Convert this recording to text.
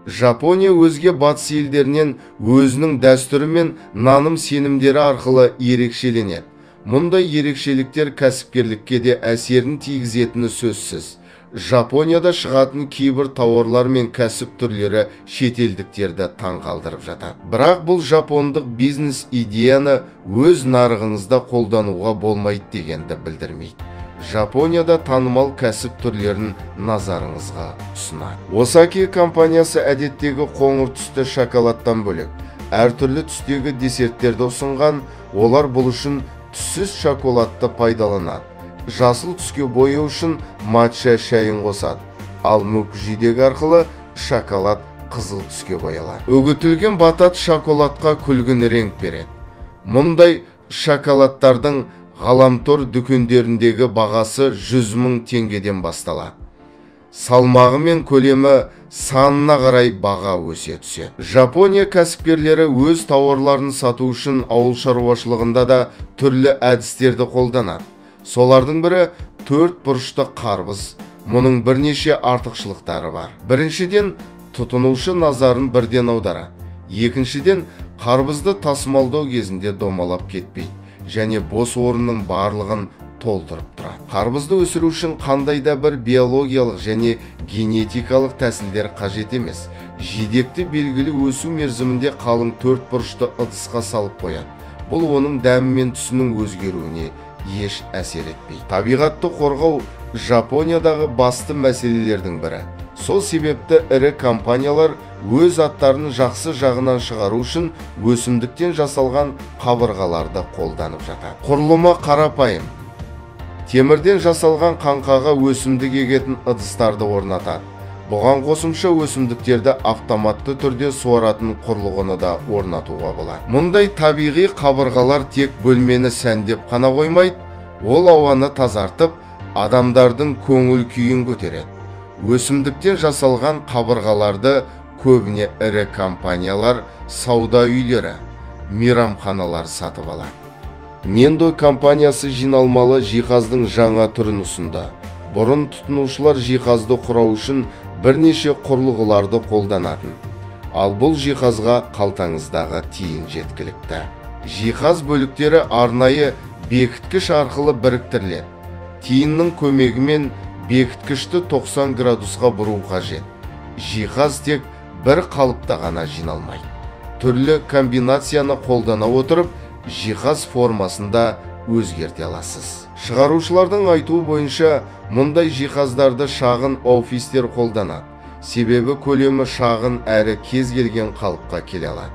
Жапония өзге батыс елдерінен өзінің дәстүрі мен наным-сенімдері арқылы ерекшеленеді. Мұндай ерекшеліктер кәсіпкерлікке де әсерін тигізетіні сөзсіз. Жапонияда шығатын кейбір тауарлар мен кәсіп түрлері шетелдіктерді таңғалдырып жатады. Бірақ бұл жапондық бизнес идеяны өз нарығыңызда қолдануға болмайды дегенді білдірмейді. Жапонияда танымал кәсіп түрлерін назарыңызға ұсынады. Осаки компаниясы әдеттегі қоңыр түсті шоколадтан бөлек әртүрлі түстегі десерттерді ұсынған. Олар бұл үшін түссіз шоколадты пайдаланады. Жасыл түске бояу үшін матча шайын қосады, ал мүк жидек арқылы шоколад қызыл түске боялады. Үгітілген батат шоколадқа күлгін реңк береді. Мұндай шоколадтардың ғаламтор дүкендеріндегі бағасы 100 000 теңгеден басталады. Салмағы мен көлемі санына қарай баға өсе түседі. Жапония кәсіпкерлері өз тауарларын сату үшін ауыл шаруашылығында да түрлі әдістерді қолданады. Солардың бірі 4 бұрышты қарбыз. Мұның бірнеше артықшылықтары бар. Біріншіден, тұтынушы назарын бірден аударады. Екіншіден, қарбызды тасымалдау кезінде домалап кетпейді және бос орынның барлығын толтырып тұрады. Қарбызды өсіру үшін қандай да бір биологиялық және генетикалық тәсілдер қажет емес. Жидекті белгілі өсу мерзімінде қалың 4 бұрышты ыдысқа салып қояды. Бұл оның дәмі мен түсінің өзгеруіне еш әсер етпейді. Табиғатты қорғау Жапониядағы басты мәселелердің бірі. Сол себепті ірі компаниялар өз аттарын жақсы жағынан шығару үшін өсімдіктен жасалған қабырғаларды қолданып жатады. Құрылымы қарапайым. Темірден жасалған қаңқаға өсімдік егетін ыдыстарды орнатады. Бұған қосымша өсімдіктерді автоматты түрде суаратын құрылғыны да орнатуға болады. Мұндай табиғи қабырғалар тек бөлмені сәндеп қана қоймайды, ол ауаны тазартып, адамдардың көңіл күйін көтереді. Өсімдіктен жасалған қабырғаларды көбіне ірі компаниялар, сауда үйлері, мейрамханалар сатып алады. Nendo компаниясы жиналмалы жиһаздың жаңа түрін ұсынды. Бұрын тұтынушылар жиһазды құрау үшін бірнеше құрылғыларды қолданатын. Ал бұл жиһазға қалтаңыздағы тиын жеткілікті. Жиһаз бөліктері арнайы бекіткіш арқылы біріктіріледі. Тиынның көмегімен бекіткішті 90 градусқа бұру қажет. Жиһаз тек бір қалыпта ғана жиналмайды. Түрлі комбинацияны қолдана отырып, жиһаз формасында өзгерте аласыз. Шығарушылардың айтуы бойынша, мұндай жиһаздарды шағын офистер қолданады. Себебі көлемі шағын әрі кез келген қалыпқа келе алады.